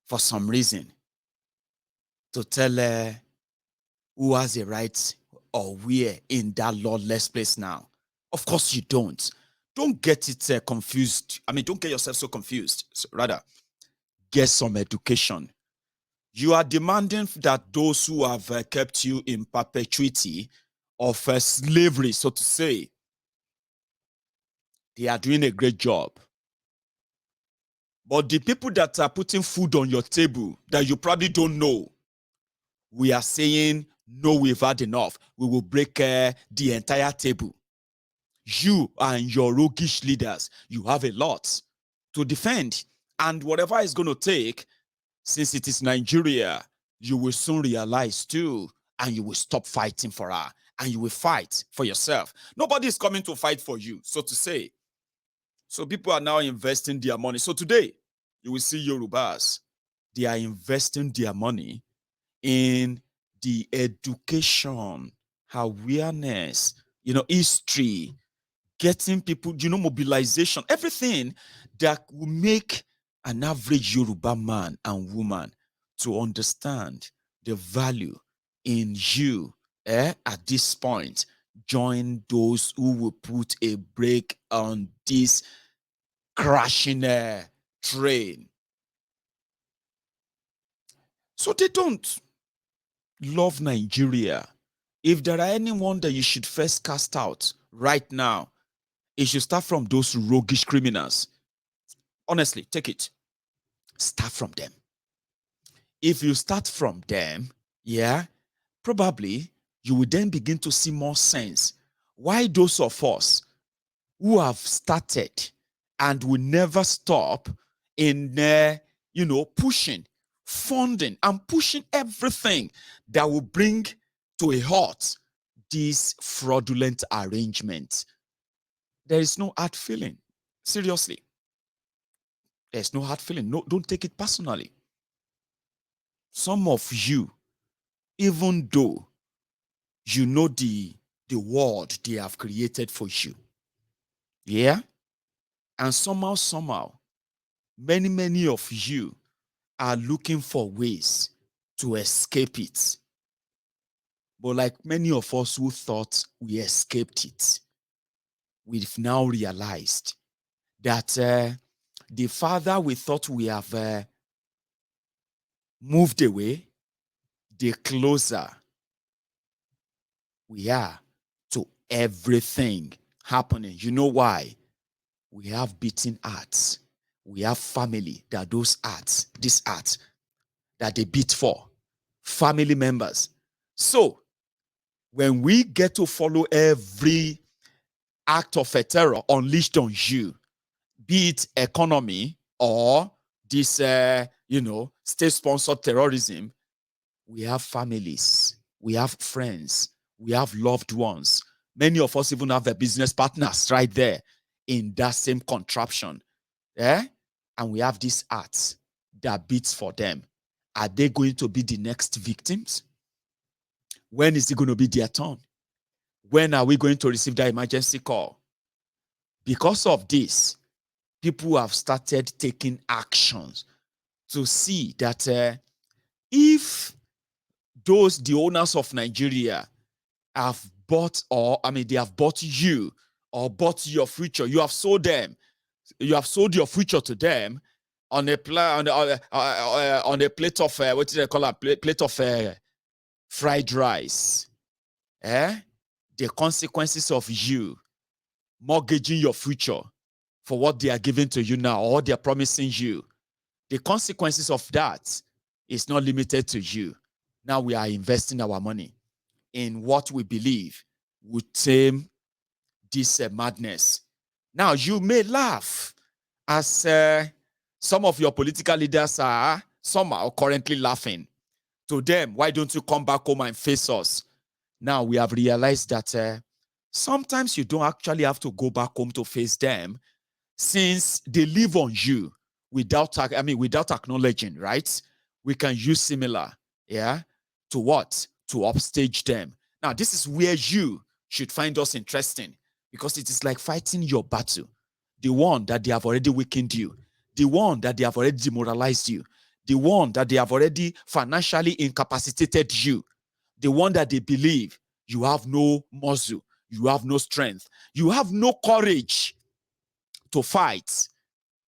for some reason to tell who has a right or where in that lawless place now. Of course you don't. Don't get it confused. I mean, don't get yourself so confused. Rather, get some education. You are demanding that those who have kept you in perpetuity of slavery, so to say, they are doing a great job. But the people that are putting food on your table that you probably don't know, we are saying, no, we've had enough. We will break the entire table. You and your roguish leaders, you have a lot to defend. And whatever it's going to take, since it is Nigeria, you will soon realize too, and you will stop fighting for her, and you will fight for yourself. Nobody is coming to fight for you, so to say. So people are now investing their money. So today, you will see Yorubas, they are investing their money in the education, awareness, history, getting people, mobilization, everything that will make an average Yoruba man and woman to understand the value in you at this point. Join those who will put a brake on this crashing train. So they don't love Nigeria. If there are anyone that you should first cast out right now, it should start from those roguish criminals. Honestly, take it. Start from them. If you start from them, probably you will then begin to see more sense. Why those of us who have started and will never stop in, pushing, funding, and pushing everything that will bring to a halt this fraudulent arrangement. There is no hard feeling. Seriously. There's no hard feeling. No, don't take it personally. Some of you, even though you know the world they have created for you, and somehow, many of you are looking for ways to escape it. But like many of us who thought we escaped it, we've now realized that the farther we thought we have moved away, the closer we are to everything happening. You know why? We have beating hearts. We have family that this heart that they beat for, family members. So when we get to follow every act of a terror unleashed on you, be it economy or this, state-sponsored terrorism, we have families, we have friends, we have loved ones. Many of us even have business partners right there in that same contraption. And we have these hearts that beats for them. Are they going to be the next victims? When is it going to be their turn? When are we going to receive that emergency call? Because of this, people have started taking actions to see that if the owners of Nigeria have bought, they have bought you or bought your future, you have sold them, you have sold your future to them on a plate of what do they call it? Plate of fried rice. The consequences of you mortgaging your future for what they are giving to you now or they are promising you, the consequences of that is not limited to you. Now we are investing our money in what we believe would tame this madness. Now you may laugh as some of your political leaders are somehow currently laughing. To them, why don't you come back home and face us? Now we have realized that sometimes you don't actually have to go back home to face them, since they live on you without acknowledging, right? We can use similar, to what? To upstage them. Now, this is where you should find us interesting, because it is like fighting your battle, the one that they have already weakened you, the one that they have already demoralized you, the one that they have already financially incapacitated you, the one that they believe you have no muscle, you have no strength, you have no courage to fight.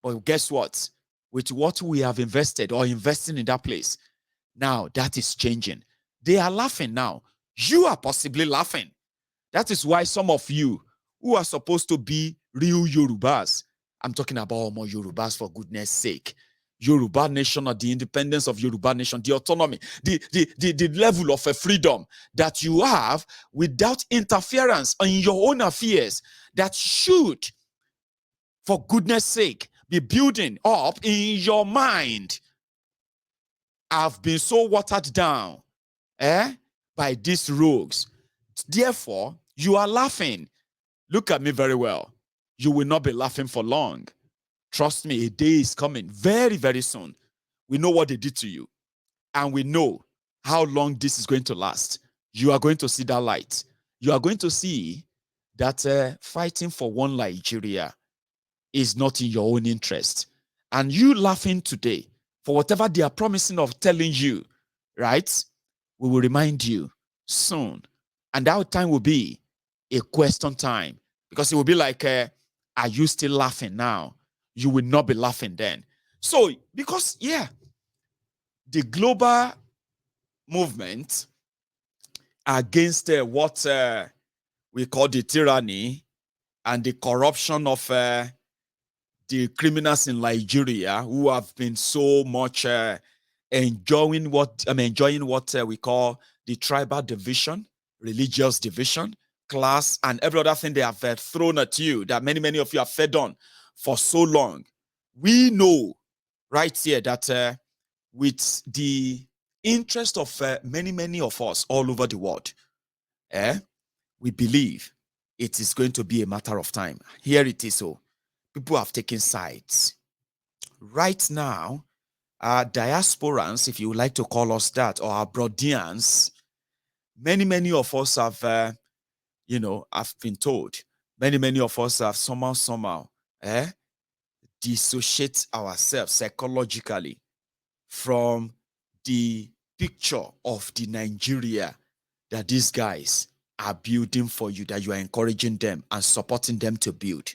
But guess what? With what we have invested or investing in that place, now that is changing. They are laughing now. You are possibly laughing. That is why some of you who are supposed to be real Yorubas, I'm talking about more Yorubas for goodness sake. Yoruba nation, or the independence of Yoruba nation, the autonomy, the level of a freedom that you have without interference in your own affairs, that should, for goodness sake, be building up in your mind, have been so watered down by these rogues. Therefore, you are laughing. Look at me very well. You will not be laughing for long. Trust me, a day is coming very, very soon. We know what they did to you, and we know how long this is going to last. You are going to see that light. You are going to see that fighting for one Nigeria is not in your own interest. And you laughing today for whatever they are promising of telling you, right? We will remind you soon. And that time will be a question time, because it will be like, are you still laughing now? You will not be laughing then. So, because, the global movement against what we call the tyranny and the corruption of the criminals in Nigeria, who have been so much enjoying what we call the tribal division, religious division, class, and every other thing they have thrown at you, that many of you have fed on for so long. We know right here that with the interest of many of us all over the world, we believe it is going to be a matter of time. Here it is. So people have taken sides. Right now, our diasporans, if you would like to call us that, or our Brodians, many of us have, I've been told, many of us have somehow, dissociate ourselves psychologically from the picture of the Nigeria that these guys are building for you, that you are encouraging them and supporting them to build.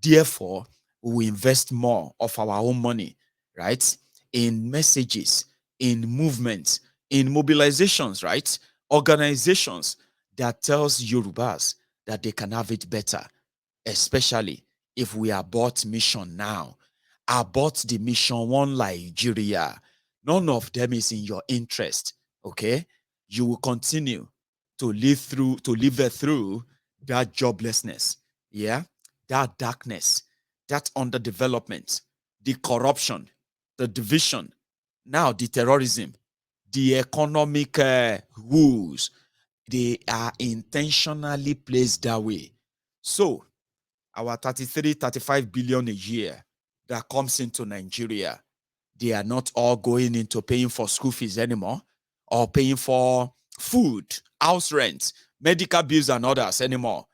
Therefore, we will invest more of our own money, right, in messages, in movements, in mobilizations, right, organizations that tells Yorubas that they can have it better, especially if we abort mission now. Abort the mission one Nigeria. None of them is in your interest, okay? You will continue to live through that joblessness, that darkness, that underdevelopment, the corruption, the division, now the terrorism, the economic woes. They are intentionally placed that way. So our 35 billion a year that comes into Nigeria, they are not all going into paying for school fees anymore, or paying for food, house rent, medical bills, and others anymore.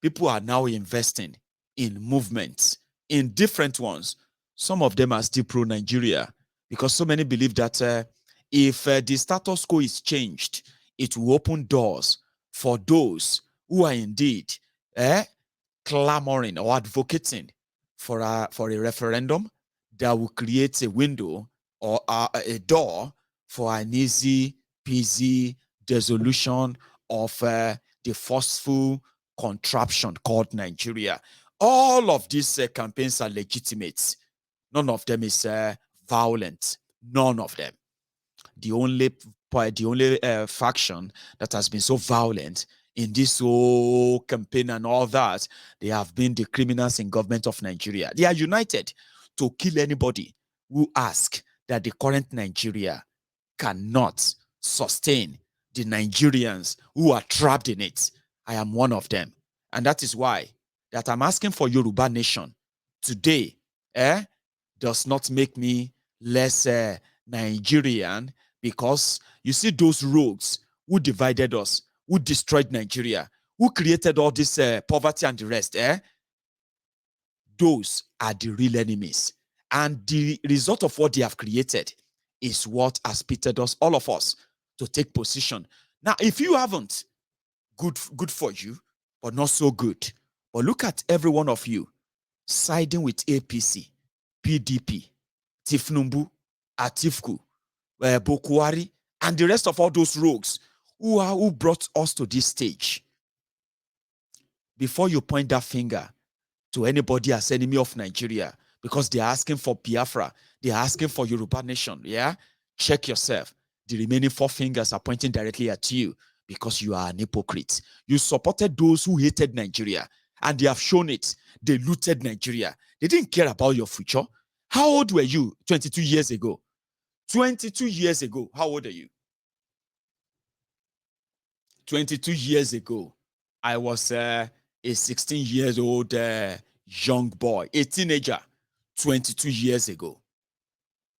People are now investing in movements, in different ones. Some of them are still pro-Nigeria, because so many believe that if the status quo is changed, it will open doors for those who are indeed clamoring or advocating for a referendum that will create a window or a door for an easy peasy dissolution of the forceful contraption called Nigeria. All of these campaigns are legitimate. None of them is violent. None of them. The only faction that has been so violent in this whole campaign and all that, they have been the criminals in government of Nigeria. They are united to kill anybody who ask that the current Nigeria cannot sustain the Nigerians who are trapped in it. I am one of them. And that is why that I'm asking for Yoruba nation today does not make me less Nigerian, because you see those rogues who divided us, who destroyed Nigeria, who created all this poverty and the rest, those are the real enemies. And the result of what they have created is what has pitted us, all of us, to take position. Now, if you haven't, good for you, but not so good. But look at every one of you siding with APC, PDP, Tifnumbu, Atifku, Bokwari, and the rest of all those rogues who brought us to this stage. Before you point that finger to anybody as enemy of Nigeria, because they're asking for Biafra, they're asking for Yoruba nation, yeah? Check yourself. The remaining 4 fingers are pointing directly at you because you are an hypocrite. You supported those who hated Nigeria, and they have shown it. They looted Nigeria. They didn't care about your future. How old were you 22 years ago? 22 years ago, how old are you? 22 years ago, I was a 16-year-old young boy, a teenager, 22 years ago.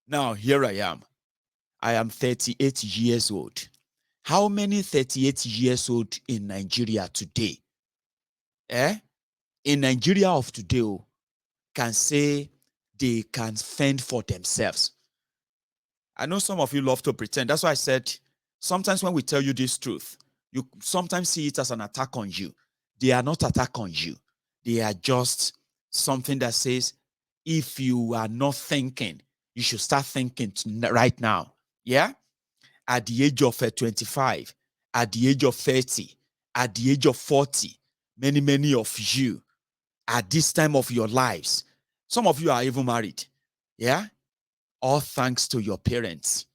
Now, here I am. I am 38 years old. How many 38 years old in Nigeria today? In Nigeria of today, can say they can fend for themselves. I know some of you love to pretend. That's why I said sometimes when we tell you this truth, you sometimes see it as an attack on you. They are not attack on you. They are just something that says, if you are not thinking, you should start thinking right now. Yeah? At the age of 25, at the age of 30, at the age of 40, many of you, at this time of your lives, some of you are even married. Yeah? All thanks to your parents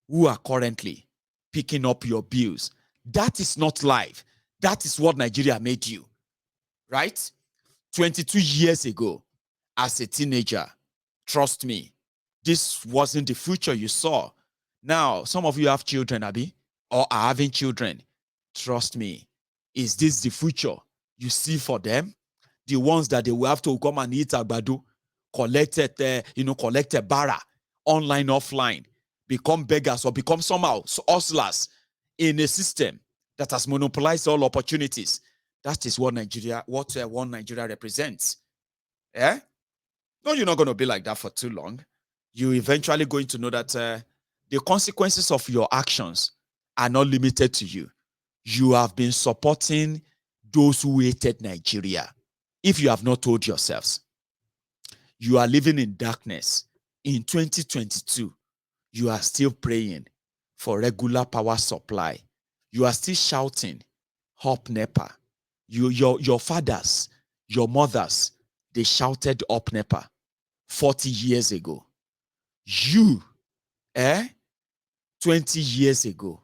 who are currently picking up your bills. That is not life. That is what Nigeria made you, right? 22 years ago, as a teenager, trust me, this wasn't the future you saw. Now, some of you have children, Abi, or are having children. Trust me, is this the future you see for them? The ones that they will have to come and eat agbado, collect a bara, online, offline, become beggars or become somehow hustlers in a system that has monopolized all opportunities. That is what one Nigeria represents. Yeah? No, you're not going to be like that for too long. You're eventually going to know that the consequences of your actions are not limited to you. You have been supporting those who hated Nigeria. If you have not told yourselves, you are living in darkness. In 2022, you are still praying for regular power supply. You are still shouting, "Up NEPA." Your fathers, your mothers, they shouted "Up NEPA" 40 years ago. You, 20 years ago,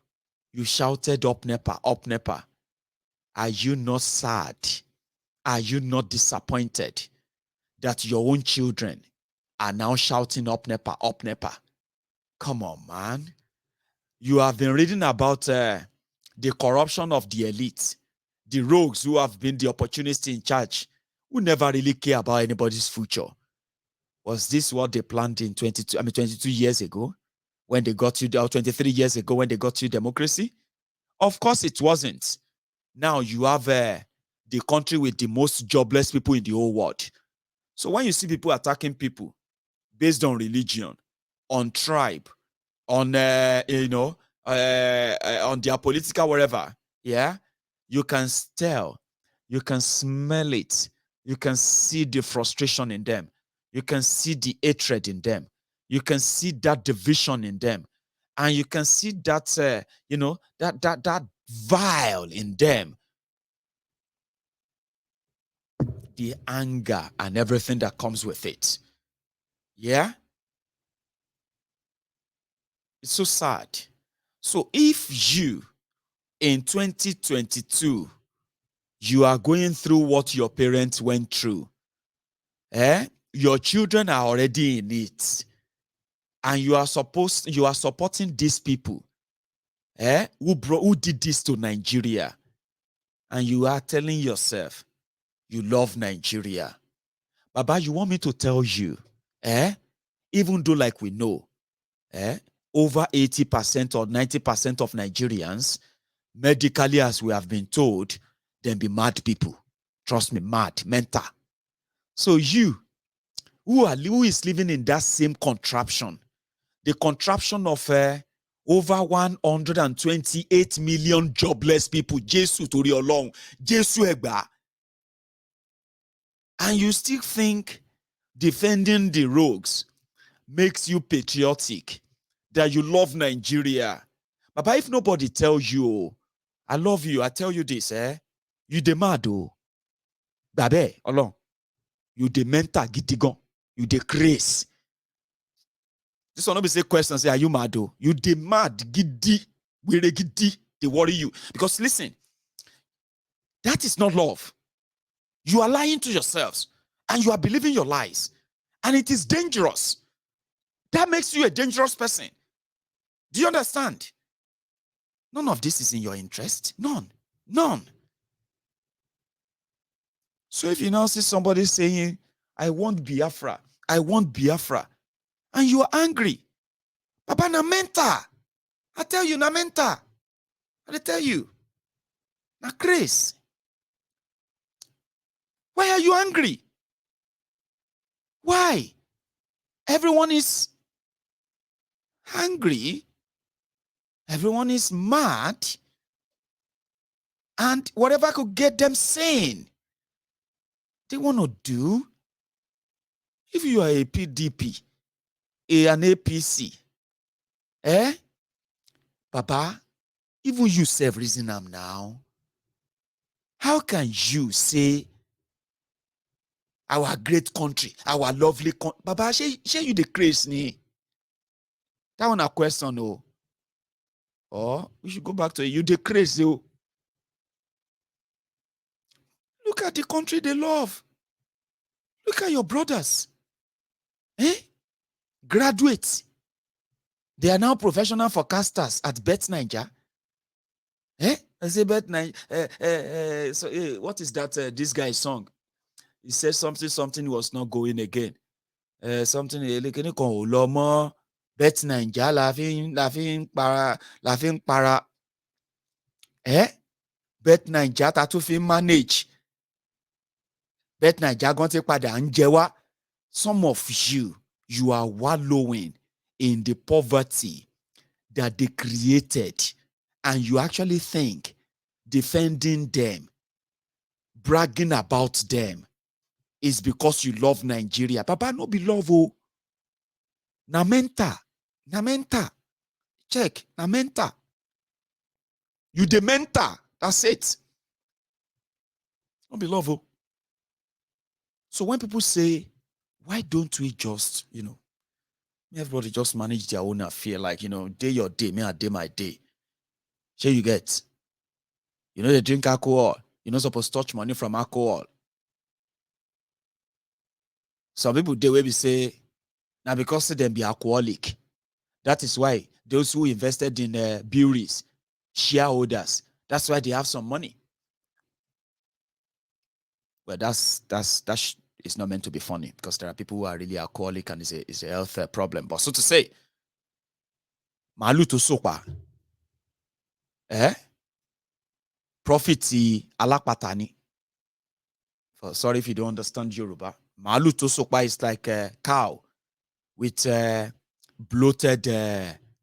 you shouted "Up NEPA, up NEPA." Are you not sad? Are you not disappointed that your own children are now shouting "Up NEPA, up NEPA"? Come on, man. You have been reading about the corruption of the elite, the rogues who have been the opportunists in charge, who never really care about anybody's future. Was this what they planned in 22 years ago when they got you, or 23 years ago when they got you democracy? Of course it wasn't. Now you have the country with the most jobless people in the whole world. So when you see people attacking people based on religion, on tribe, on on their political whatever, yeah, you can tell, you can smell it, you can see the frustration in them, you can see the hatred in them, you can see that division in them, and you can see that that vile in them, the anger and everything that comes with it. Yeah, it's so sad. So if you in 2022 you are going through what your parents went through, your children are already in it, and you are supporting these people who did this to Nigeria, and you are telling yourself you love Nigeria. Baba, you want me to tell you, even though, like we know, over 80% or 90% of Nigerians, medically, as we have been told, then be mad people. Trust me, mad, mental. So you, who is living in that same contraption, the contraption of over 128 million jobless people. Jesus torí Ọlọ́run, Jesus ẹgbàá. And you still think defending the rogues makes you patriotic, that you love Nigeria. Baba, if nobody tells you, I love you, I tell you this, you dey mad o. Babe, Ọlọ́run, you dey mental gidi gan, you dey craze. This one no be say question, say, are you mad o? You dey mad gidi, were gidi, they worry you. Because listen, that is not love. You are lying to yourselves and you are believing your lies. And it is dangerous. That makes you a dangerous person. Do you understand? None of this is in your interest. None. None. So if you now see somebody saying, I want Biafra, I want Biafra, and you are angry, Papa, na menta. I tell you, na menta. I tell you, na grace. Why are you angry? Why? Everyone is angry. Everyone is mad. And whatever could get them sane, they want to do. If you are a PDP, an APC, Papa, even you self reason am now. How can you say our great country, our lovely country? Baba, share you the craze ni? That one a question, oh. Or we should go back to you the craze, oh. Look at the country they love. Look at your brothers. Graduates. They are now professional forecasters at Bet Niger. I say Bet Niger. What is that? This guy's song. He says something was not going again. Something Bet Niger laughing para. Bet Niger tatu fi manage. Bet Niger gon te padà ń jẹ wá. Some of you are wallowing in the poverty that they created, and you actually think defending them, bragging about them, is because you love Nigeria. Papa, no be love, oh. Na menta. Check, na menta. You the menta. That's it. No be love, oh. So when people say, why don't we just, everybody just manage their own affair, like, day your day, me I day my day. Sure you get. They drink alcohol. You're not supposed to touch money from alcohol. Some people, they will be say, now because they be alcoholic. That is why those who invested in breweries, shareholders, that's why they have some money. Well, that's it's not meant to be funny, because there are people who are really alcoholic and it's a health problem. But so to say, malu to sopa, profit alapatani. Sorry if you don't understand Yoruba. Malu to sopa is like a cow with bloated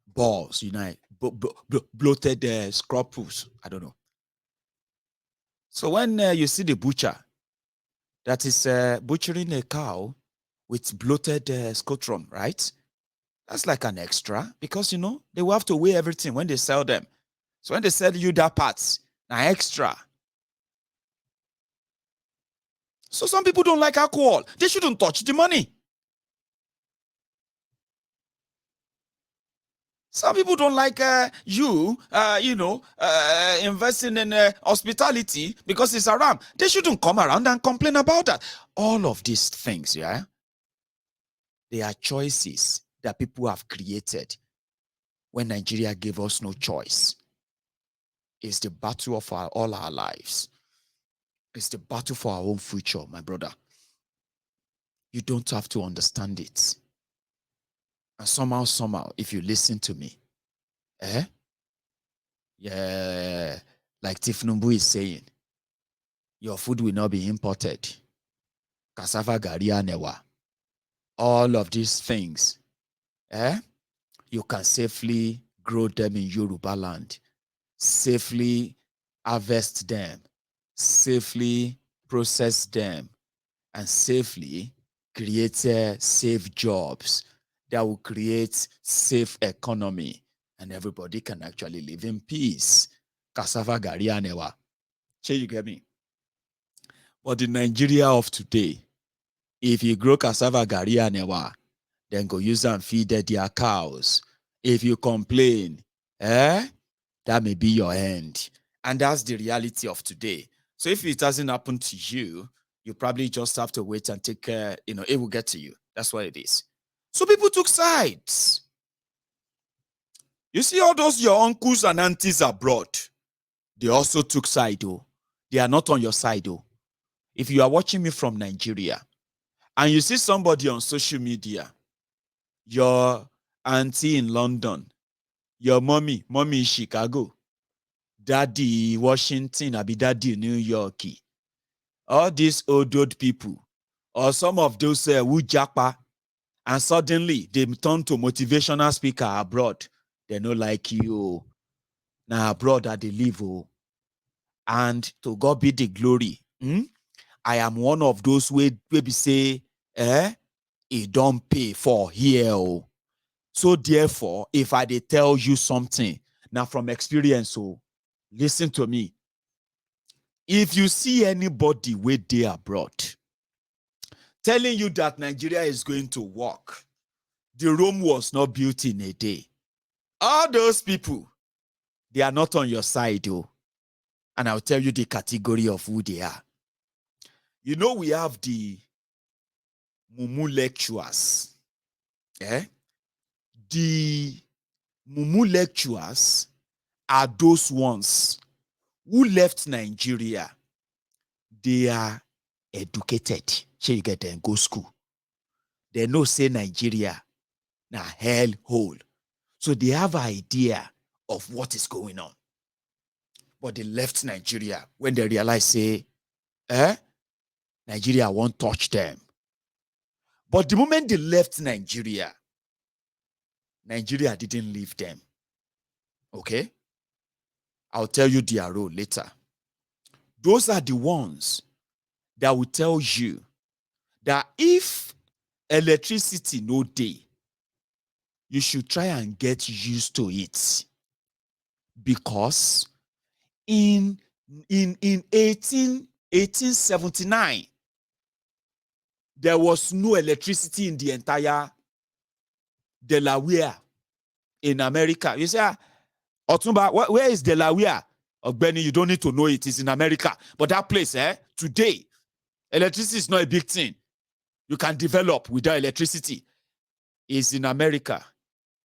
balls, bloated scruples. I don't know. So when you see the butcher that is butchering a cow with bloated scrotum, right? That's like an extra, because, they will have to weigh everything when they sell them. So when they sell you that parts, now extra. So some people don't like alcohol. They shouldn't touch the money. Some people don't like investing in hospitality because it's haram. They shouldn't come around and complain about that. All of these things, they are choices that people have created when Nigeria gave us no choice. It's the battle of all our lives. It's the battle for our own future, my brother. You don't have to understand it. And somehow, if you listen to me, yeah, like Tifnumbu is saying, your food will not be imported. Cassava garia newa. All of these things, you can safely grow them in Yoruba land, safely harvest them, safely process them, and safely create safe jobs that will create safe economy, and everybody can actually live in peace. Cassava gari anewa. Sure, you get me? But the Nigeria of today, if you grow cassava gari anewa, then go use and feed their cows. If you complain, that may be your end. And that's the reality of today. So if it hasn't happened to you, you probably just have to wait and take care, it will get to you. That's what it is. So people took sides. You see all those your uncles and aunties abroad, they also took side, though. They are not on your side, though. If you are watching me from Nigeria and you see somebody on social media, your auntie in London, your mommy in Chicago, daddy Washington, abi daddy New York, all these old people, or some of those who japa, and suddenly they turn to motivational speaker abroad. They no like you. Now abroad that they live, and to God be the glory. I am one of those who maybe say, it don't pay for here. So therefore, if I dey tell you something, now from experience, listen to me. If you see anybody wey dey abroad telling you that Nigeria is going to work, the Rome was not built in a day. All those people, they are not on your side, and I'll tell you the category of who they are. You know, we have the mumu lecturers. The mumu lecturers are those ones who left Nigeria. They are educated. So you get them, go school. They know say Nigeria na hell hole. So they have an idea of what is going on. But they left Nigeria when they realize, say, Nigeria won't touch them. But the moment they left Nigeria, Nigeria didn't leave them. Okay? I'll tell you their role later. Those are the ones that will tell you that if electricity no dey, you should try and get used to it. Because in 1879, there was no electricity in the entire Delaware in America. You say, Otumba, where is Delaware? Benny, you don't need to know it. It's in America. But that place, today, electricity is not a big thing. You can develop without electricity. It's in America.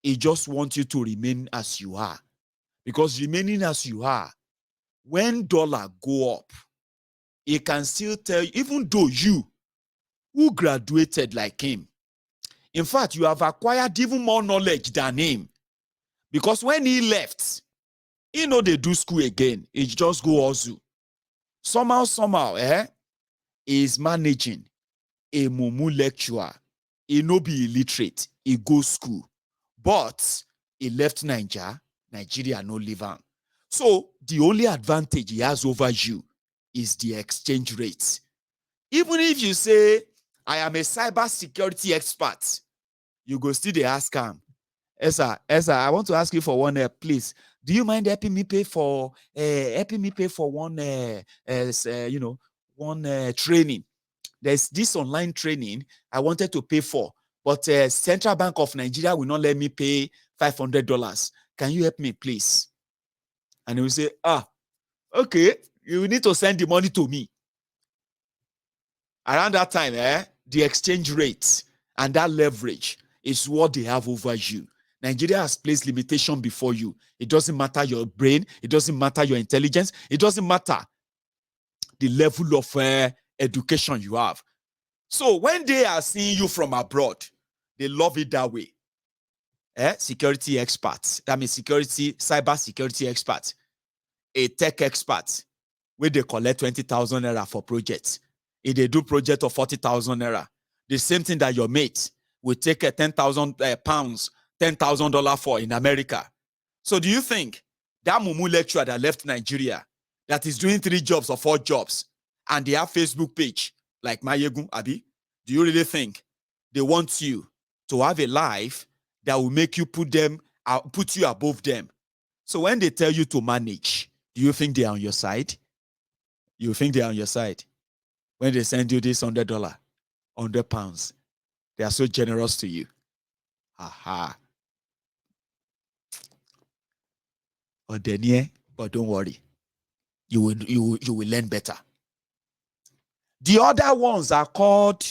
It just wants you to remain as you are. Because remaining as you are, when dollar go up, it can still tell you, even though you, who graduated like him, in fact, you have acquired even more knowledge than him. Because when he left, he know they do school again. He just go also. Somehow, is managing a mumu lecturer. He no be illiterate. He go school. But he left Nigeria no live on. So the only advantage he has over you is the exchange rate. Even if you say, I am a cyber security expert, you go still they ask him, Esa, I want to ask you for one, please. Do you mind helping me pay for one training? There's this online training I wanted to pay for, but Central Bank of Nigeria will not let me pay $500. Can you help me, please? And he will say, okay, you need to send the money to me. Around that time, the exchange rate and that leverage is what they have over you. Nigeria has placed limitation before you. It doesn't matter your brain. It doesn't matter your intelligence. It doesn't matter the level of education you have. So when they are seeing you from abroad, they love it that way. Security experts. That means cyber security experts. A tech expert, where they collect 20,000 naira for projects. If they do project of 40,000 naira, the same thing that your mate will take 10,000 pounds $10,000 for in America. So do you think that mumu lecturer that left Nigeria, that is doing 3 jobs or 4 jobs, and they have Facebook page like Mayegun, Abi, do you really think they want you to have a life that will make you put you above them? So when they tell you to manage, do you think they are on your side? You think they are on your side? When they send you this $100, £100, they are so generous to you. Aha. But don't worry. You will learn better. The other ones are called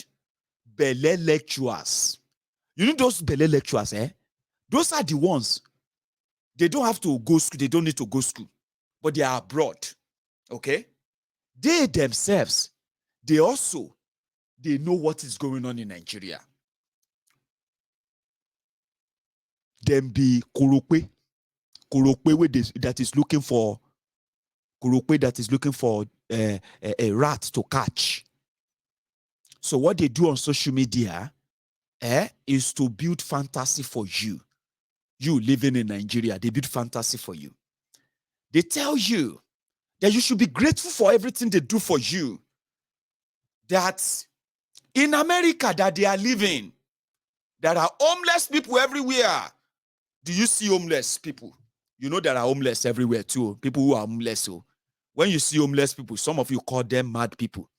Bele lecturers. You know those Bele lecturers, eh? Those are the ones. They don't have to go school. They don't need to go school. But they are abroad. Okay? They themselves, they know what is going on in Nigeria. Them be Korokwe that is looking for a rat to catch. So what they do on social media is to build fantasy for you. You living in Nigeria, they build fantasy for you. They tell you that you should be grateful for everything they do for you. That in America that they are living, there are homeless people everywhere. Do you see homeless people? You know there are homeless everywhere too. People who are homeless. So when you see homeless people, some of you call them mad people.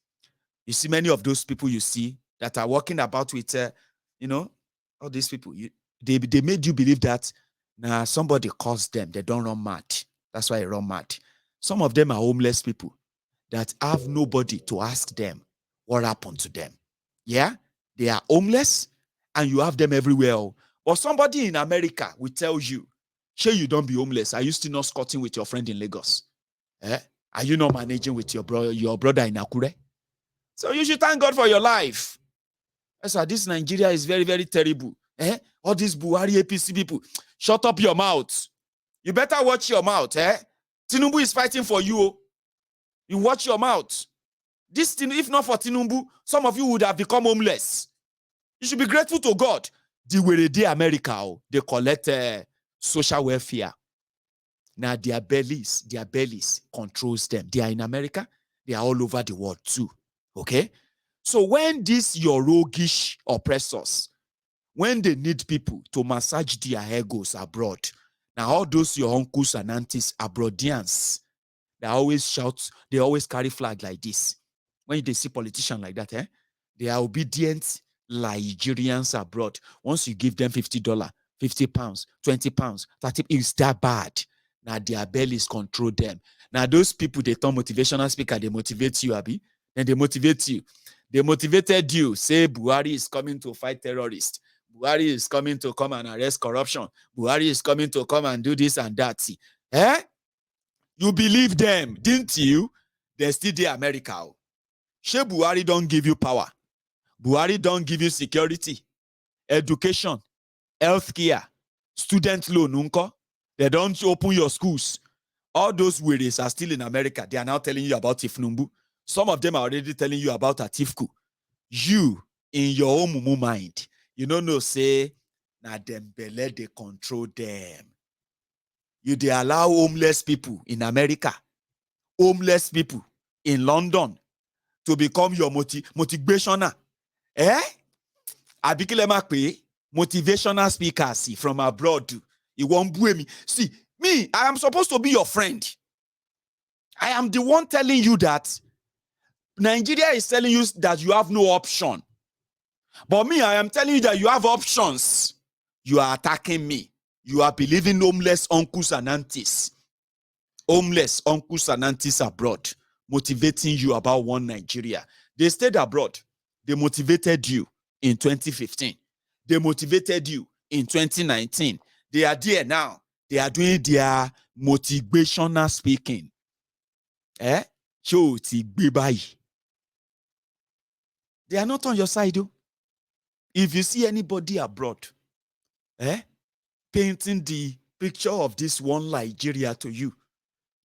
You see many of those people you see that are walking about with, all these people. They made you believe that somebody caused them. They don't run mad. That's why they run mad. Some of them are homeless people that have nobody to ask them what happened to them. Yeah? They are homeless and you have them everywhere. Or somebody in America will tell you, sure, you don't be homeless. Are you still not squatting with your friend in Lagos? Are you not managing with your brother in Akure? So you should thank God for your life. So this Nigeria is very, very terrible. All these Buhari APC people, shut up your mouth. You better watch your mouth. Tinubu is fighting for you. You watch your mouth. This thing, if not for Tinubu, some of you would have become homeless. You should be grateful to God. The way they America, they collect social welfare. Now their bellies controls them. They are in America. They are all over the world too. Okay? So when these your roguish oppressors, when they need people to massage their egos abroad, now all those your uncles and aunties abroadians, they always shout, they always carry flag like this. When they see politicians like that, they are obedient Nigerians abroad. Once you give them $50, £50, £20, 30, it's that bad. Now their bellies control them. Now those people, they turn motivational speaker, they motivate you, Abi. Then they motivate you. They motivated you. Say Buhari is coming to fight terrorists. Buhari is coming to come and arrest corruption. Buhari is coming to come and do this and that. See, you believe them, didn't you? They're still there, America. She Buhari don't give you power. Buhari don't give you security, education, healthcare, student loan, unko. They don't open your schools. All those wearies are still in America. They are now telling you about Tifnumbu. Some of them are already telling you about Atifku. You, in your own mumu mind, you don't know, say, na them belle, they control them. You they allow homeless people in America, homeless people in London to become your motivational. Abikile Makpe, motivational speakers from abroad. You won't blame me. See, me, I am supposed to be your friend. I am the one telling you that Nigeria is telling you that you have no option. But me, I am telling you that you have options. You are attacking me. You are believing homeless uncles and aunties. Homeless uncles and aunties abroad, motivating you about one Nigeria. They stayed abroad. They motivated you in 2015. They motivated you in 2019. They are there now. They are doing their motivational speaking. They are not on your side, though. If you see anybody abroad, painting the picture of this one Nigeria to you,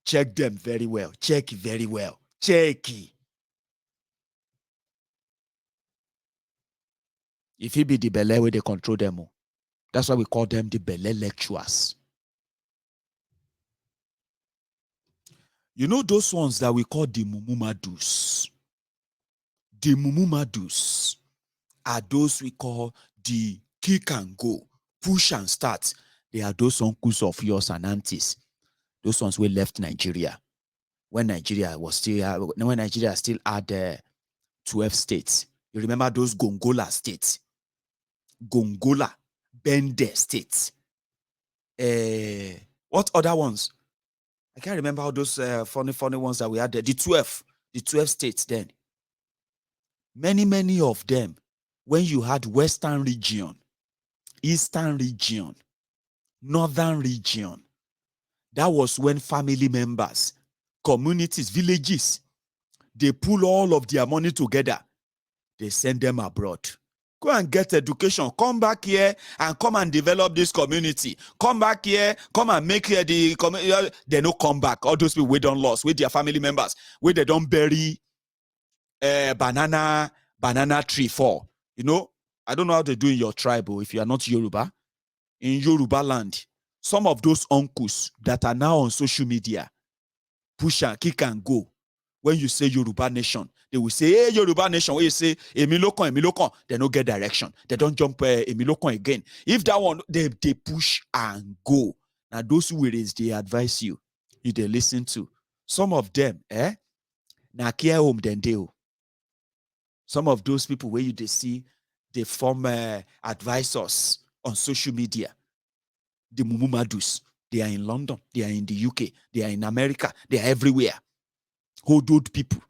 check them very well. Check very well. Check. If he be the belle where they control them, That's why we call them the Bele lecturers. You know those ones that we call the Mumumadus? The Mumumadus are those we call the kick and go, push and start. They are those uncles of yours and aunties. Those ones we left Nigeria when Nigeria still had 12 states. You remember those Gongola states? Gongola, Bende states. What other ones? I can't remember all those funny ones that we had there. The 12 states then. Many of them, when you had Western region, Eastern region, Northern region, that was when family members, communities, villages, they pull all of their money together. They send them abroad. Go and get education. Come back here and come and develop this community. Come back here, come and make here the community. They no come back. All those people we don't lost with their family members, where they don't bury banana tree for. You know, I don't know how they do in your tribe, if you are not Yoruba. In Yoruba land, some of those uncles that are now on social media, push and kick and go. When you say Yoruba nation, they will say, hey, Yoruba nation. When you say, Emilokon, they don't get direction. They don't jump Emilokon again. If that one, they push and go. Now, those who is, they advise you. They listen to. Some of them, na care home then they. Some of those people where they see, they form advisors on social media. The Mumumadus, they are in London, they are in the UK, they are in America, they are everywhere. Old people.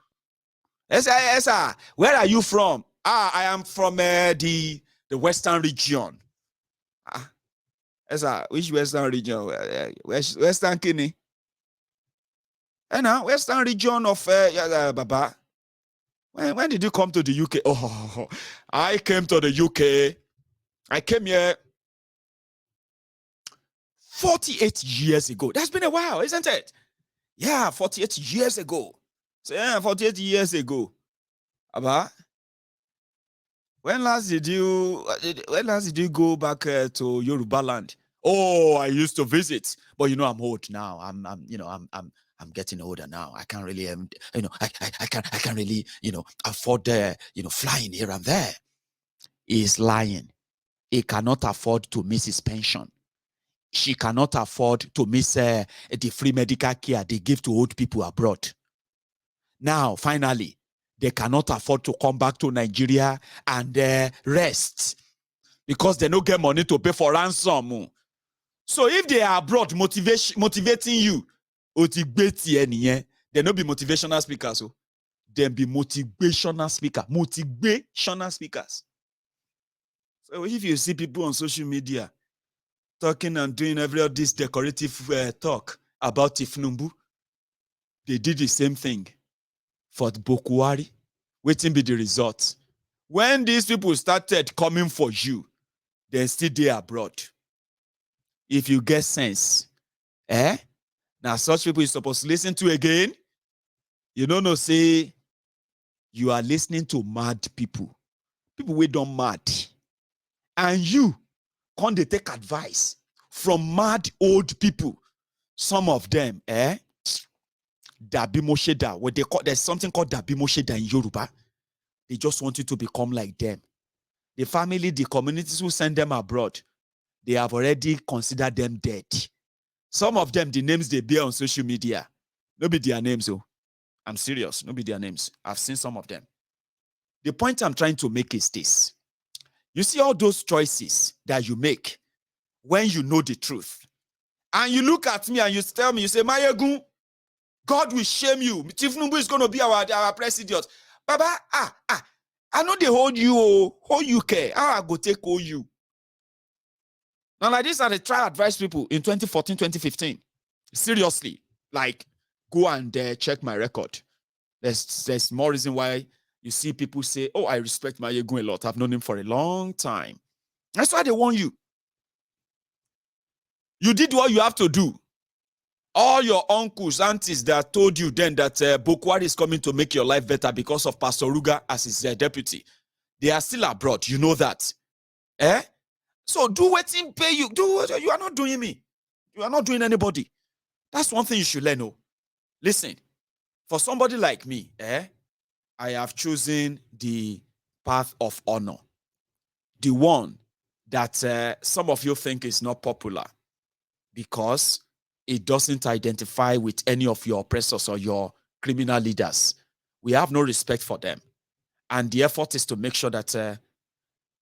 Esa, where are you from? I am from the Western region. Esa, which Western region? Western Kini. Western region of Baba. When did you come to the UK? Oh, I came to the UK. I came here 48 years ago. That's been a while, isn't it? Yeah, 48 years ago. So, yeah, 48 years ago. Abba, when last did you go back to Yoruba land? Oh, I used to visit, but I'm old now. I'm getting older now. I can't really, I can't really, afford, flying here and there. He's lying. He cannot afford to miss his pension. She cannot afford to miss the free medical care they give to old people abroad. Now, finally, they cannot afford to come back to Nigeria and rest because they don't get money to pay for ransom. So if they are abroad motivating you, they don't be motivational speakers. They be motivational speakers. So if you see people on social media talking and doing every of this decorative talk about Tifnumbu, they did the same thing for Bokuwari. Waiting be the result. When these people started coming for you, they're still there abroad. If you get sense, now such people you're supposed to listen to again. You don't know, say you are listening to mad people. People we don't mad. And you can't they take advice from mad old people. Some of them, Dabimosheda, what they call, there's something called Dabimosheda in Yoruba. They just want you to become like them. The family, the communities who send them abroad, they have already considered them dead. Some of them, the names they bear on social media, no be their names. Oh, I'm serious, no be their names. I've seen some of them. The point I'm trying to make is this. You see all those choices that you make when you know the truth. And you look at me and you tell me, you say, Mayegun, God will shame you. Tifnumbu is going to be our president. Baba, I know they hold you, hold you care. How I go take hold you? Now, like this, I try to advise people in 2014, 2015. Seriously, like, go and check my record. There's more reason why you see people say, oh, I respect Mayegun a lot. I've known him for a long time. That's why they warn you. You did what you have to do. All your uncles, aunties that told you then that Bokwari is coming to make your life better because of Pastor Ruga as his deputy, they are still abroad. You know that. So do what pay you. You are not doing me. You are not doing anybody. That's one thing you should learn. Listen, for somebody like me, I have chosen the path of honor. The one that some of you think is not popular because it doesn't identify with any of your oppressors or your criminal leaders. We have no respect for them. And the effort is to make sure that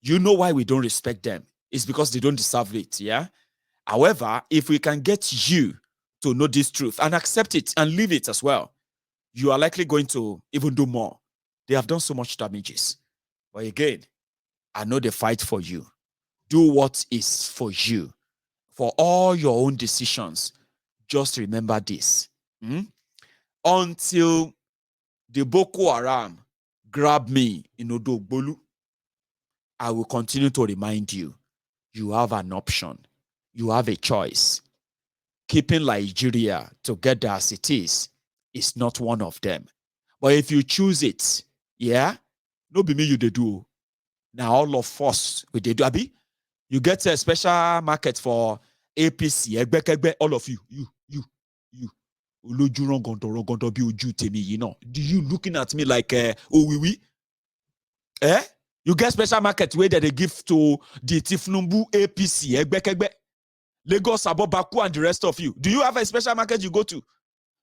you know why we don't respect them. It's because they don't deserve it, yeah? However, if we can get you to know this truth and accept it and live it as well, you are likely going to even do more. They have done so much damages. But again, I know they fight for you. Do what is for you. For all your own decisions, just remember this. Until the Boko Haram grab me in Odogbolu, I will continue to remind you, you have an option. You have a choice. Keeping Nigeria together as it is not one of them. But if you choose it, yeah, no be me you they do. Now all of us we they do. Abi, you get a special market for APC, all of you. You know, do you looking at me like we? You get special market where they give to the Tifnumbu APC, Lagos, Abobaku, and the rest of you. Do you have a special market you go to?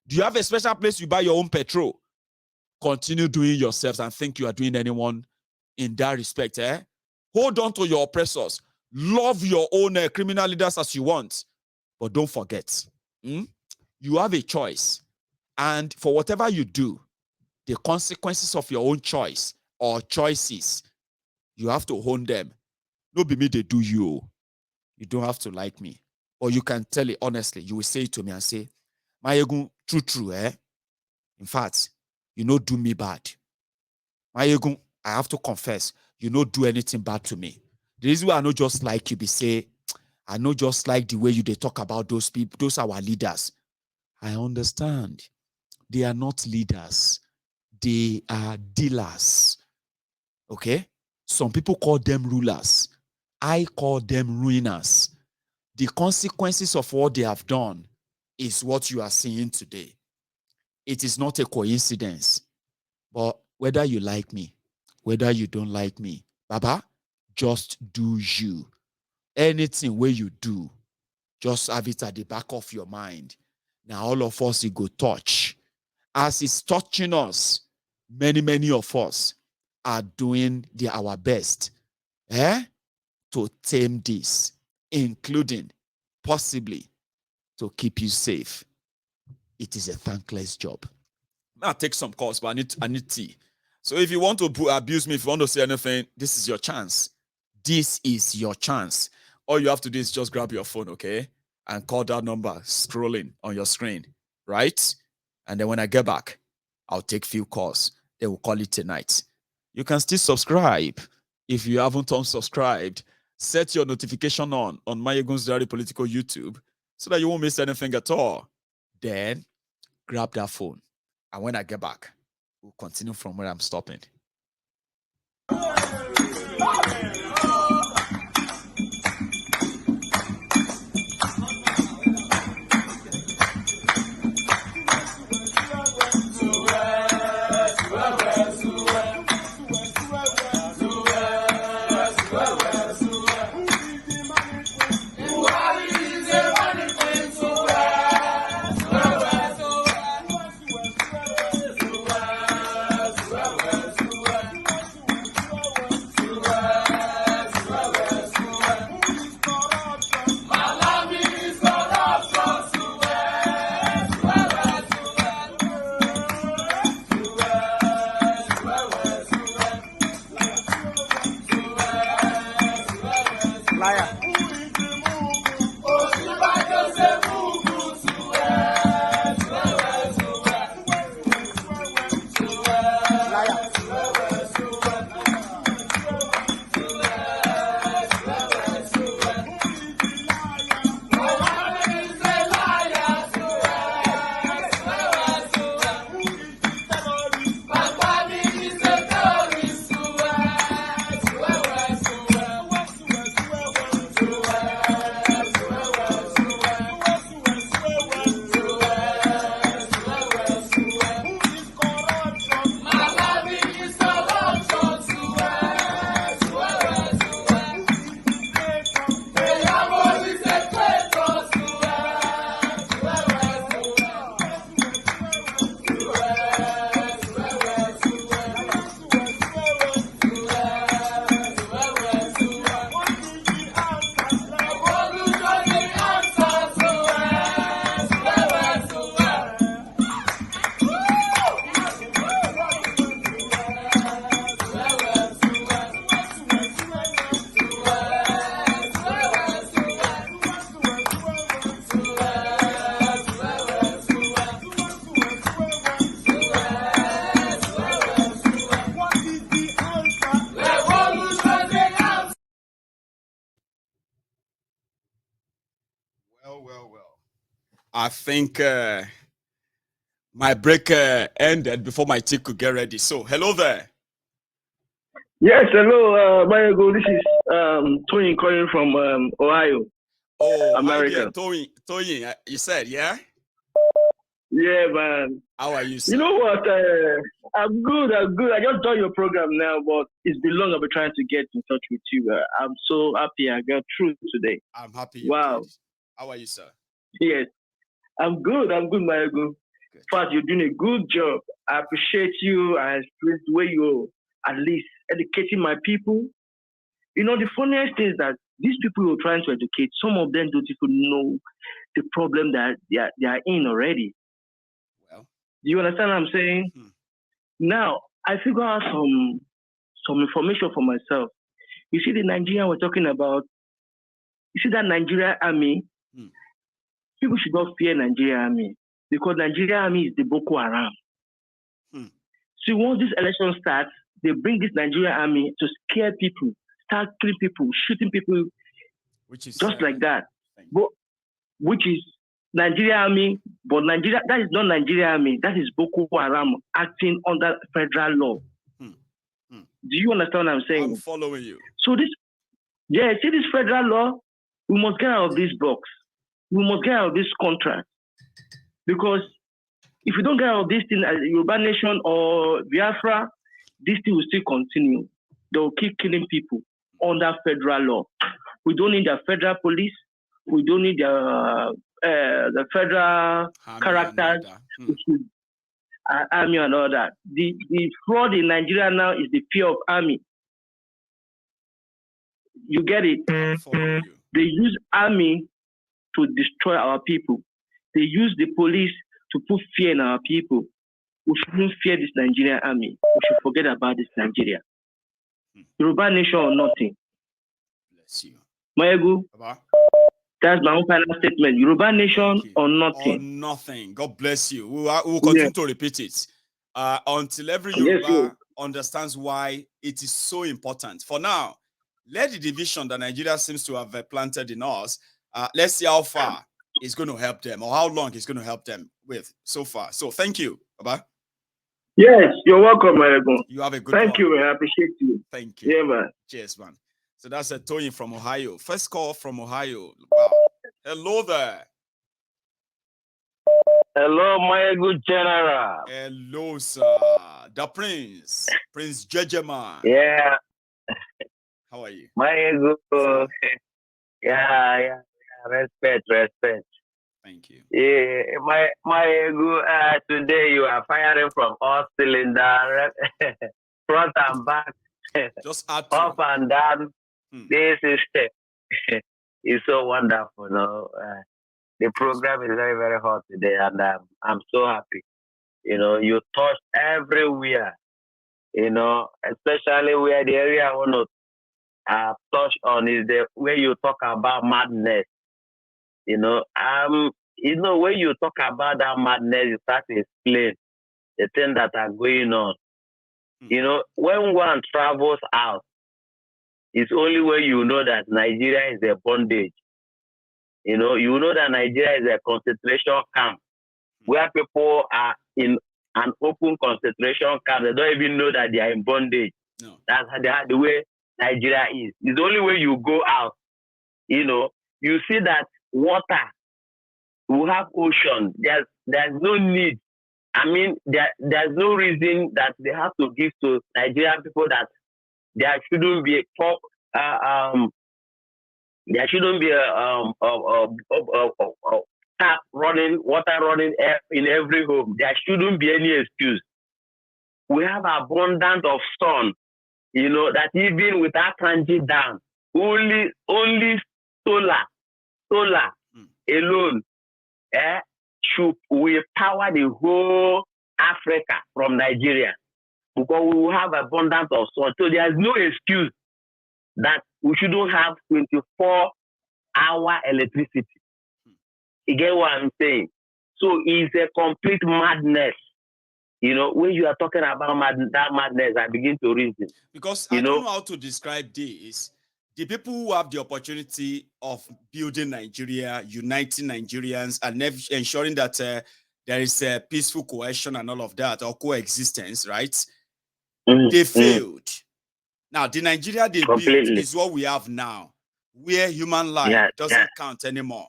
Do you have a special place you buy your own petrol? Continue doing yourselves and think you are doing anyone in that respect. Hold on to your oppressors. Love your own criminal leaders as you want. But don't forget, you have a choice. And for whatever you do, the consequences of your own choice or choices, you have to own them. No be me, they do you. You don't have to like me. Or you can tell it honestly. You will say it to me and say, Mayegun, true, In fact, you no do me bad. Mayegun, I have to confess, you no do anything bad to me. The reason why I not just like you be say, I not just like the way you they talk about those people, those are our leaders. I understand. They are not leaders. They are dealers. Okay? Some people call them rulers. I call them ruiners. The consequences of what they have done is what you are seeing today. It is not a coincidence. But whether you like me, whether you don't like me, Baba, just do you. Anything where you do, just have it at the back of your mind. Now all of us, it go touch. As it's touching us, many of us are doing our best to tame this, including possibly to keep you safe. It is a thankless job. I'll take some calls, but I need tea. So if you want to abuse me, if you want to say anything, this is your chance. This is your chance. All you have to do is just grab your phone, okay? And call that number scrolling on your screen, right? And then when I get back, I'll take few calls. They will call it tonight. You can still subscribe if you haven't unsubscribed. Set your notification on Mayegun's Diary Political YouTube so that you won't miss anything at all. Then grab that phone. And when I get back, we'll continue from where I'm stopping. I think my break ended before my team could get ready. So, hello there. Yes, hello, Mayago. This is Tony calling from Ohio. Oh, America. Tony, you said, yeah? Yeah, man. How are you, sir? You know what? I'm good. I just joined your program now, but it's been long I've been trying to get in touch with you. I'm so happy I got through today. I'm happy you did. How are you, sir? Yes, I'm good, Mayago. In fact, you're doing a good job. I appreciate you. I appreciate the way you're at least educating my people. You know, the funniest thing is that these people you're trying to educate, some of them don't even know the problem that they are in already. Well, do you understand what I'm saying? Now, I figure out some information for myself. You see, the Nigerian we're talking about, you see that Nigerian army, people should not fear Nigerian army because Nigerian army is the Boko Haram. So once this election starts, they bring this Nigerian army to scare people, start killing people, shooting people, which is just like that. But which is Nigerian army, but Nigeria, that is not Nigerian army, that is Boko Haram acting under federal law. Do you understand what I'm saying? I'm following you. So see this federal law, we must get out of this box. We must get out of this contract. Because if we don't get out of this thing as Yoruba Nation or Biafra, this thing will still continue. They will keep killing people under federal law. We don't need the federal police. We don't need the federal characters, army and all that. The fraud in Nigeria now is the fear of army. You get it? They use army to destroy our people. They use the police to put fear in our people. We shouldn't fear this Nigerian army. We should forget about this Nigeria. Yoruba Nation or nothing. Bless you. Maegu, that's my own final statement. Yoruba Nation or nothing. Or nothing. God bless you. We will continue to repeat it until every Yoruba understands why it is so important. For now, let the division that Nigeria seems to have planted in us, let's see how far it's going to help them or how long it's going to help them with so far. So thank you, Baba. Yes, you're welcome, Maegu. You have a good Thank you, man. I appreciate you. Thank you. Yeah, man. Cheers, man. So that's a Tony from Ohio. First call from Ohio. Wow. Hello there. Hello, my good general. Hello, sir. The Prince Jejema. Yeah. How are you? My good. Yeah. Respect. Thank you. Yeah, my good. Today you are firing from all cylinders, front and back, just add up and down. This is it's so wonderful. No? The program is very, very hot today, and I'm so happy. You know, you touch everywhere. You know, especially where the area I want to touch on is the where you talk about madness. You know, when you talk about that madness, you start to explain the things that are going on. You know, when one travels out, it's only when you know that Nigeria is a bondage. You know that Nigeria is a concentration camp where people are in an open concentration camp. They don't even know that they are in bondage. No. That's the way Nigeria is. It's the only way you go out. You know, you see that water, we have ocean. There's no need. I mean, there's no reason that they have to give to Nigerian people that there shouldn't be there shouldn't be tap running, water running in every home. There shouldn't be any excuse. We have abundance of sun, you know, that even without transit down, only solar alone will power the whole Africa from Nigeria, because we will have abundance of sun. So there's no excuse that we shouldn't have 24-hour electricity. You get what I'm saying? So it's a complete madness. You know, when you are talking about that madness, I begin to reason. Because I don't know how to describe this. the people who have the opportunity of building Nigeria, uniting Nigerians, and ensuring that there is a peaceful cohesion and all of that, or coexistence, right? They failed. Now, the Nigeria they built is what we have now, where human life doesn't count anymore,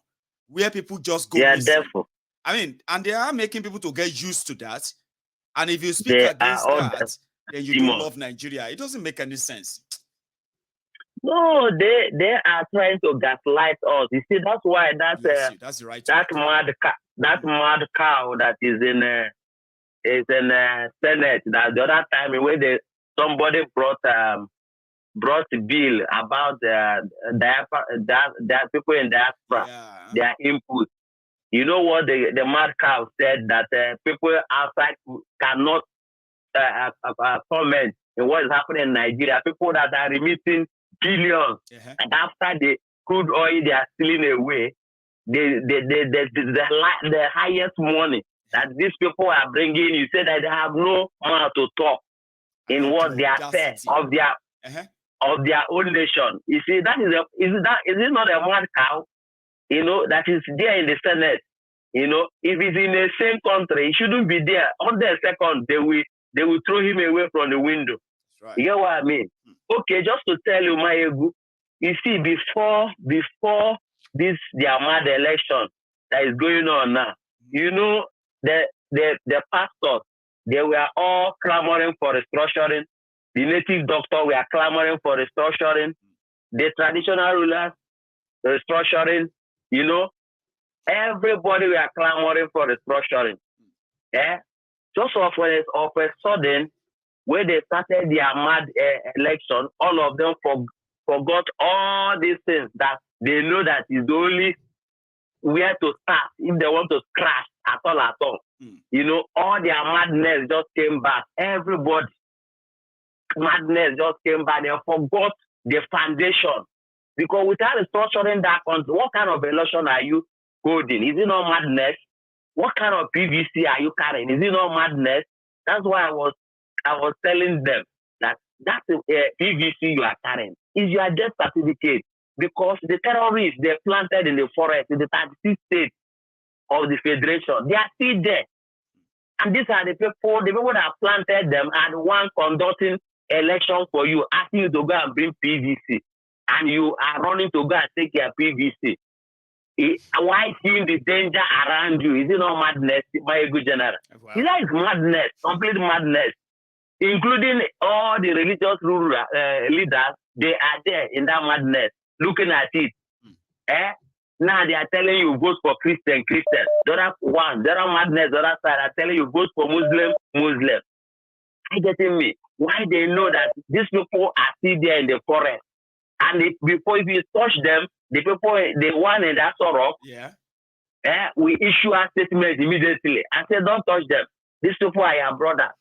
where people just go missing. I mean, and they are making people to get used to that. And if you speak against that, then you don't love Nigeria. It doesn't make any sense. No, they are trying to gaslight us. You see, that's why that's the right that mad cow that is in Senate. That the other time when somebody brought a bill about that people in diaspora, their input. You know what the mad cow said, that people outside cannot comment in what is happening in Nigeria. People that are remitting billions, and after the crude oil they are stealing away, the highest money that these people are bringing. You say that they have no mouth to talk in what they are fair of their own nation. You see, is it not a mad cow? You know, that is there in the Senate. You know, if it's in the same country, he shouldn't be there. On the second, they will throw him away from the window. Right. You get what I mean? Okay, just to tell you, my ego, you see, before this their mad election that is going on now, you know, the pastors, they were all clamoring for restructuring. The native doctors were clamoring for restructuring. The traditional rulers, restructuring. You know, everybody were clamoring for restructuring. Yeah, just of a sudden, when they started their mad election, all of them forgot all these things that they know that is the only where to start if they want to crash at all. You know, all their madness just came back. Everybody, madness just came back. They forgot the foundation. Because without restructuring that country, what kind of election are you holding? Is it not madness? What kind of PVC are you carrying? Is it not madness? That's why I was telling them that that's a PVC you are carrying. Is your death certificate, because the terrorists they planted in the forest in the 36 states of the federation, they are still there. And these are the people that planted them and the one conducting elections for you, asking you to go and bring PVC. And you are running to go and take your PVC. Why seeing the danger around you? Is it not madness, my good general? Wow. That is madness, complete madness. Including all the religious leaders, they are there in that madness, looking at it. Now they are telling you vote for Christian. The other madness, the other side are telling you vote for Muslim. Are you getting me? Why they know that these people are still there in the forest? And if you touch them, the people, the one in that sorrow, we issue a statement immediately. I said, don't touch them. These people are your brothers.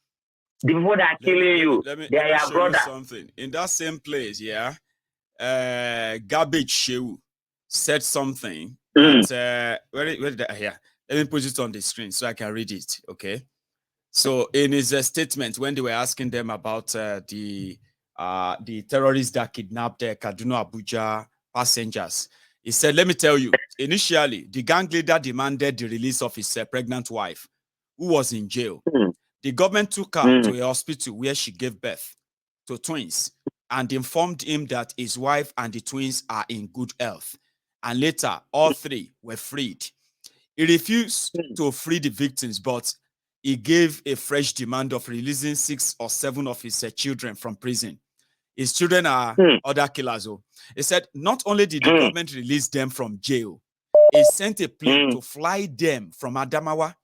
The people that are killing you, they are your brothers. Something in that same place, Garbage Shehu said something. That, where did that? Here, let me put it on the screen so I can read it. Okay. So in his statement, when they were asking them about the terrorists that kidnapped Kaduna Abuja passengers, he said, let me tell you, initially, the gang leader demanded the release of his pregnant wife, who was in jail. The government took her to a hospital where she gave birth to twins and informed him that his wife and the twins are in good health. And later, all three were freed. He refused to free the victims, but he gave a fresh demand of releasing 6 or 7 of his children from prison. His children are other killers. He said not only did the government release them from jail, he sent a plane to fly them from Adamawa,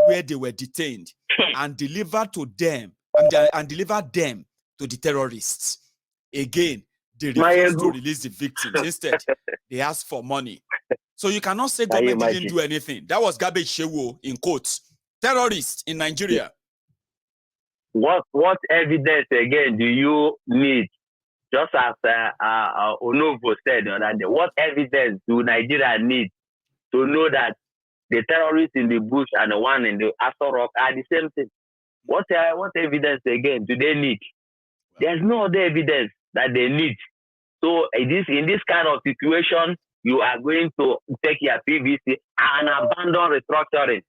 where they were detained, and deliver them to the terrorists. Again, they refused to release the victims. Instead, they asked for money. So you cannot say government didn't do anything. That was Garbage Shehu in quotes. Terrorists in Nigeria. What evidence again do you need? Just as Onovo said the other day, what evidence do Nigeria need to know that the terrorists in the bush and the one in the Aso Rock are the same thing? What evidence again do they need? There's no other evidence that they need So in this kind of situation, you are going to take your PVC and abandon restructuring.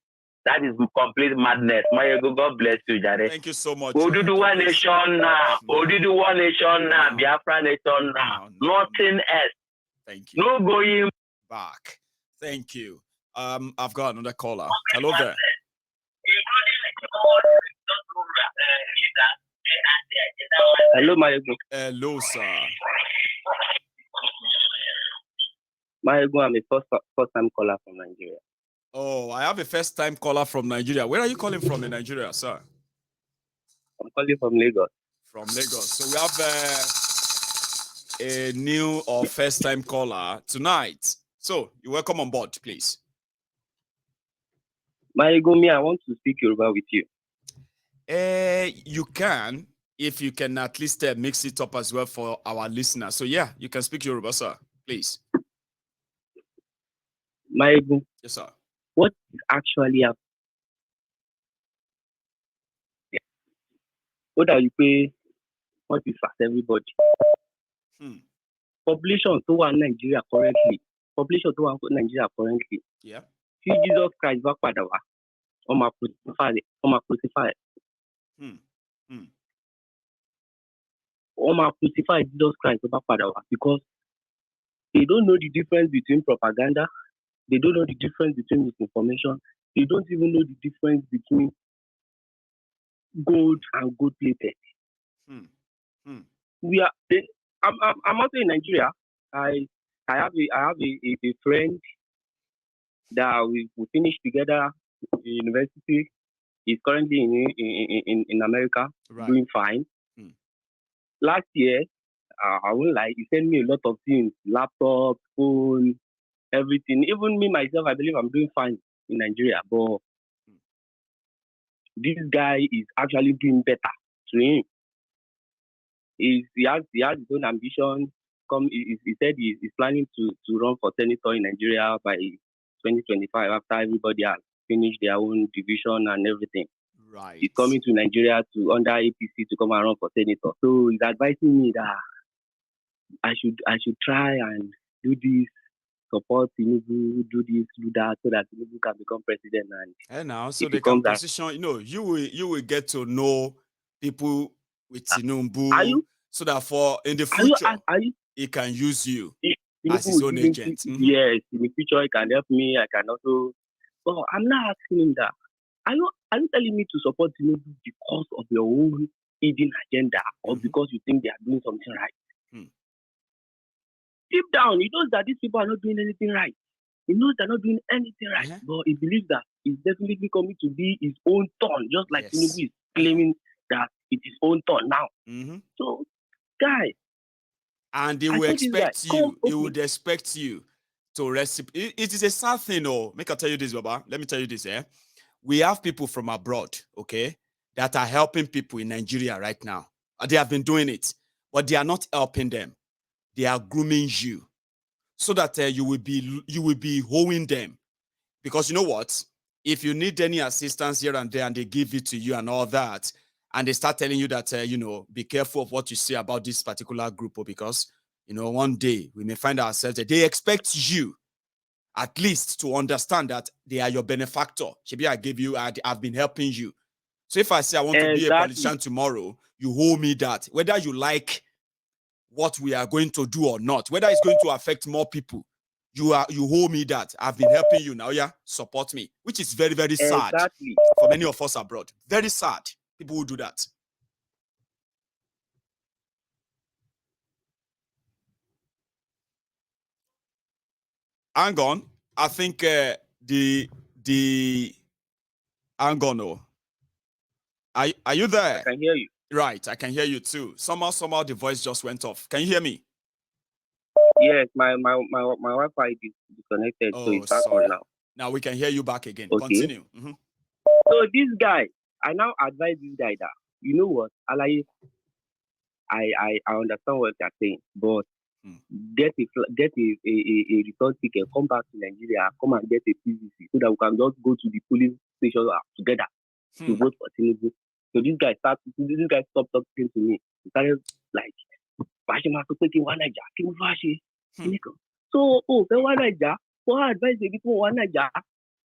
That is complete madness. My God bless you, Jare. Thank you so much. Oduduwa nation now. Oduduwa nation now. Biafra nation now. Nothing else. Thank you. No going back. Thank you. I've got another caller. Hello there. Hello, Mayego. Hello, sir. Mayego, I'm a first-time caller from Nigeria. Oh, I have a first-time caller from Nigeria. Where are you calling from in Nigeria, sir? I'm calling from Lagos. From Lagos. So we have a new or first-time caller tonight. So you're welcome on board, please. Mayego, I want to speak Yoruba with you. You can, if you can at least mix it up as well for our listeners. So yeah, you can speak Yoruba, sir, please. Mayego. Yes, sir. What is actually happening? What are you pay? What is fast everybody? Population to one Nigeria currently. Yeah. See Jesus Christ back padawa. Oma crucified. Oma crucified Jesus Christ back padawa because they don't know the difference between propaganda. They don't know the difference between misinformation. They don't even know the difference between gold and gold plated. We are. I'm also in Nigeria. I have a friend that we finished together in university. He's currently in America, doing fine. Last year, I won't lie, he sent me a lot of things: laptop, phone, everything. Even me myself, I believe I'm doing fine in Nigeria. But this guy is actually doing better to him. He has his own ambition. He said he's planning to run for senator in Nigeria by 2025 after everybody has finished their own division and everything. Right. He's coming to Nigeria under APC to come and run for senator. So he's advising me that I should try and do this, support Tinubu, do this, do that, so that Tinubu can become president. And now, so they can position. You will get to know people with Tinubu, so that for in the future he can use you as his own agent. Yes, in the future he can help me. I can also. But I'm not asking him that. Are you telling me to support Tinubu because of your own hidden agenda, or because you think they are doing something right? Deep down, he knows that these people are not doing anything right. He knows they're not doing anything right, but he believes that it's definitely coming to be his own turn, just like Tinubu is claiming that it's his own turn now. So, guy, and they will expect you. He would expect you to reciprocate. It is a sad thing, oh. Make I tell you this, Baba. Let me tell you this, We have people from abroad, okay, that are helping people in Nigeria right now. They have been doing it, but they are not helping them. They are grooming you, so that you will be holding them. Because you know what? If you need any assistance here and there, and they give it to you and all that, and they start telling you that be careful of what you say about this particular group, because one day we may find ourselves that they expect you at least to understand that they are your benefactor. Maybe I've been helping you. So if I say I want to be a politician tomorrow, you hold me that, whether you like what we are going to do or not, whether it's going to affect more people, you hold me that I've been helping you now. Support me, which is very, very sad for many of us abroad. Very sad. People who do that. Hang on. I think the hang on. No. Are you there? I can hear you. Right, I can hear you too. Somehow the voice just went off. Can you hear me? Yes, my Wi-Fi is disconnected, so it's back on now. Now we can hear you back again. Okay. Continue. So this guy, I now advise this guy that, you know what, Alaye, I understand what you're saying, but get a return ticket, come back to Nigeria, come and get a PVC, so that we can just go to the police station together to vote for Tinubu. So this guy stopped talking to me. He started like bá ṣe máa sọ pé kí n wá Nàìjà kí n fà ṣe kíní kan so o fẹ́ wá Nàìjà wọ́n advice èmi kí wọ́n wá Nàìjà